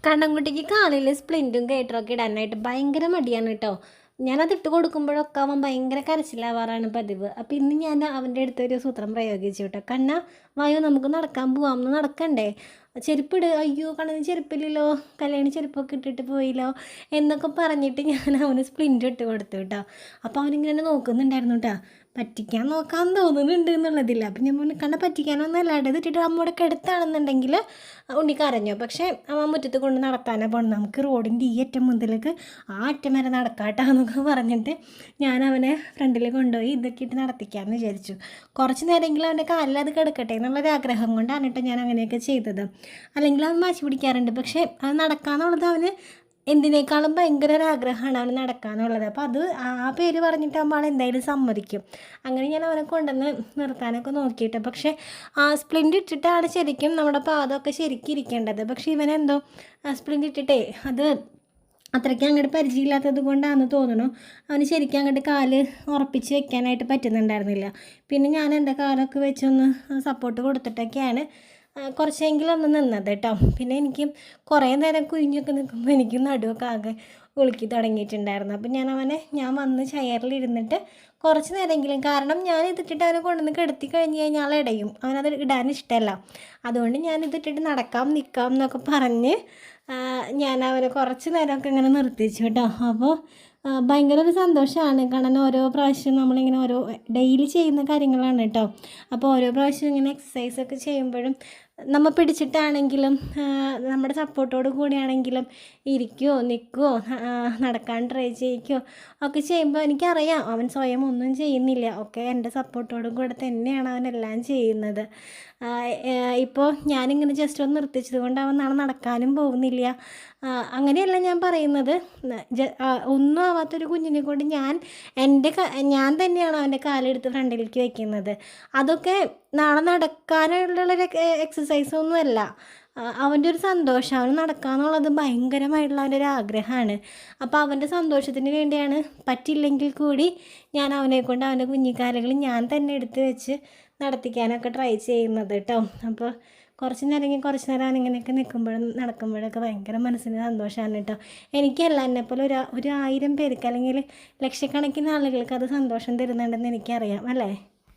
കണ്ണൻകുട്ടിക്ക് കാലിൽ സ്പ്ലിൻറ്റും ഗേറ്ററൊക്കെ ഇടാനായിട്ട് ഭയങ്കര മടിയാണ് കേട്ടോ. ഞാനത് ഇട്ട് കൊടുക്കുമ്പോഴൊക്കെ അവൻ ഭയങ്കര കരച്ചിലാവാറാണ് പതിവ്. അപ്പം ഇന്ന് ഞാൻ അവൻ്റെ അടുത്തൊരു സൂത്രം പ്രയോഗിച്ചു കേട്ടോ. കണ്ണ വായോ നമുക്ക് നടക്കാൻ പോവാം, ഒന്ന് നടക്കണ്ടേ, ചെരുപ്പിട്, അയ്യോ കണ്ണന് ചെരുപ്പില്ലല്ലോ, കല്യാണി ചെരുപ്പൊക്കെ ഇട്ടിട്ട് പോയില്ലോ എന്നൊക്കെ പറഞ്ഞിട്ട് ഞാൻ അവന് സ്പ്ലിൻറ്റ് ഇട്ട് കൊടുത്തു കേട്ടോ. അപ്പോൾ അവനിങ്ങനെ നോക്കുന്നുണ്ടായിരുന്നു കേട്ടോ. പറ്റിക്കാൻ നോക്കാൻ തോന്നുന്നുണ്ട് എന്നുള്ളതില്ല. അപ്പം ഞാൻ പറഞ്ഞു കണ്ണ പറ്റിക്കാനൊന്നും അല്ലാണ്ട് ഇതിട്ടിട്ട് അമ്മയുടെ കിടത്താണെന്നുണ്ടെങ്കിൽ ഉണ്ണി കരഞ്ഞു. പക്ഷേ അവൻ മുറ്റത്ത് കൊണ്ട് നടത്താനാണ് പോകണം, നമുക്ക് റോഡിൻ്റെ ഈ അറ്റം മുതലേക്ക് ആ അറ്റം വരെ നടക്കാട്ടാന്നൊക്കെ പറഞ്ഞിട്ട് ഞാൻ അവനെ ഫ്രണ്ടിൽ കൊണ്ടുപോയി ഇതൊക്കെ ഇട്ട് നടത്തിക്കാമെന്ന് വിചാരിച്ചു. കുറച്ച് നേരമെങ്കിലും അവൻ്റെ കാലിൽ അത് കിടക്കട്ടെ എന്നുള്ളൊരാഗ്രഹം കൊണ്ടാണ് കേട്ടോ ഞാൻ അങ്ങനെയൊക്കെ ചെയ്തത്. അല്ലെങ്കിൽ അവൻ വാശി പിടിക്കാറുണ്ട്. പക്ഷേ അത് നടക്കാമെന്നുള്ളത് അവന് എന്തിനേക്കാളും ഭയങ്കര ഒരാഗ്രഹമാണ് അവന് നടക്കാമെന്നുള്ളത്. അപ്പോൾ അത് ആ പേര് പറഞ്ഞിട്ടാകുമ്പോൾ ആൾ എന്തായാലും സമ്മതിക്കും. അങ്ങനെ ഞാൻ അവനെ കൊണ്ടുവന്ന് നിർത്താനൊക്കെ നോക്കിയിട്ട്, പക്ഷേ ആ സ്പ്ലിൻ്റ് ഇട്ടിട്ടാണ് ശരിക്കും നമ്മുടെ പാദമൊക്കെ ശരിക്കും ഇരിക്കേണ്ടത്. പക്ഷേ ഇവനെന്തോ സ്പ്ലിൻ്റ് ഇട്ടിട്ടേ അത് അത്രയ്ക്ക് അങ്ങോട്ട് പരിചയമില്ലാത്തത് കൊണ്ടാണെന്ന് തോന്നുന്നു അവന് ശരിക്കും അങ്ങോട്ട് കാല് ഉറപ്പിച്ച് വെക്കാനായിട്ട് പറ്റുന്നുണ്ടായിരുന്നില്ല. പിന്നെ ഞാൻ എൻ്റെ കാലൊക്കെ വെച്ചൊന്ന് സപ്പോർട്ട് കൊടുത്തിട്ടൊക്കെയാണ് കുറച്ചെങ്കിലും ഒന്ന് നിന്നത് കേട്ടോ. പിന്നെ എനിക്ക് കുറേ നേരം കുഞ്ഞൊക്കെ നിൽക്കുമ്പോൾ എനിക്ക് നടുവൊക്കെ ആകെ ഉളുക്കി തുടങ്ങിയിട്ടുണ്ടായിരുന്നു. അപ്പം ഞാൻ വന്ന് ചെയറിലിരുന്നിട്ട് കുറച്ച് നേരമെങ്കിലും, കാരണം ഞാൻ ഇതിട്ടിട്ട് അവനെ കൊണ്ടുവന്ന് കിടത്തി കഴിഞ്ഞ് കഴിഞ്ഞാൽ ഇടയും, അവനത് ഇടാൻ ഇഷ്ടമല്ല. അതുകൊണ്ട് ഞാൻ ഇതിട്ടിട്ട് നടക്കാം നിൽക്കാം എന്നൊക്കെ പറഞ്ഞ് ഞാൻ അവനെ കുറച്ച് നേരമൊക്കെ ഇങ്ങനെ നിർത്തിച്ചു കേട്ടോ. അപ്പോൾ ഭയങ്കര ഒരു സന്തോഷമാണ്. കാരണം ഓരോ പ്രാവശ്യം നമ്മളിങ്ങനെ ഓരോ ഡെയിലി ചെയ്യുന്ന കാര്യങ്ങളാണ് കേട്ടോ. അപ്പോൾ ഓരോ പ്രാവശ്യം ഇങ്ങനെ എക്സസൈസൊക്കെ ചെയ്യുമ്പോഴും നമ്മൾ പിടിച്ചിട്ടാണെങ്കിലും നമ്മുടെ സപ്പോർട്ടോട് കൂടിയാണെങ്കിലും ഇരിക്കുകയോ നിൽക്കുകയോ നടക്കാൻ ട്രൈ ചെയ്യിക്കുകയോ ഒക്കെ ചെയ്യുമ്പോൾ എനിക്കറിയാം അവൻ സ്വയം ഒന്നും ചെയ്യുന്നില്ല, ഒക്കെ എൻ്റെ സപ്പോർട്ടോടും കൂടെ തന്നെയാണ് അവനെല്ലാം ചെയ്യുന്നത്. ഇപ്പോൾ ഞാനിങ്ങനെ ജസ്റ്റ് ഒന്ന് നിർത്തിച്ചത് കൊണ്ട് അവൻ നാളെ നടക്കാനും പോകുന്നില്ല. അങ്ങനെയല്ല ഞാൻ പറയുന്നത്. ഒന്നും ആവാത്തൊരു കുഞ്ഞിനെ കൊണ്ട് ഞാൻ തന്നെയാണ് അവൻ്റെ കാലെടുത്ത് ഫ്രണ്ടിലേക്ക് വയ്ക്കുന്നത്. അതൊക്കെ നാളെ നടക്കാനുള്ളൊരു എക്സസൈസൊന്നുമല്ല, അവൻ്റെ ഒരു സന്തോഷം. അവന് നടക്കാമെന്നുള്ളത് ഭയങ്കരമായിട്ടുള്ള അവൻ്റെ ഒരു ആഗ്രഹമാണ്. അപ്പോൾ അവൻ്റെ സന്തോഷത്തിന് വേണ്ടിയാണ്, പറ്റില്ലെങ്കിൽ കൂടി ഞാൻ അവനെക്കൊണ്ട് അവൻ്റെ കുഞ്ഞിക്കാലുകൾ ഞാൻ തന്നെ എടുത്ത് വെച്ച് നടത്തിക്കാനൊക്കെ ട്രൈ ചെയ്യുന്നത് കേട്ടോ. അപ്പോൾ കുറച്ച് നേരം അവനിങ്ങനെയൊക്കെ നിൽക്കുമ്പോഴും നടക്കുമ്പോഴൊക്കെ ഭയങ്കര മനസ്സിന് സന്തോഷമാണ് കേട്ടോ. എനിക്കല്ല, എന്നെപ്പോലെ ഒരു 1000 പേർക്ക് അല്ലെങ്കിൽ ലക്ഷക്കണക്കിന് ആളുകൾക്ക് അത് സന്തോഷം തരുന്നുണ്ടെന്ന് എനിക്കറിയാം അല്ലേ.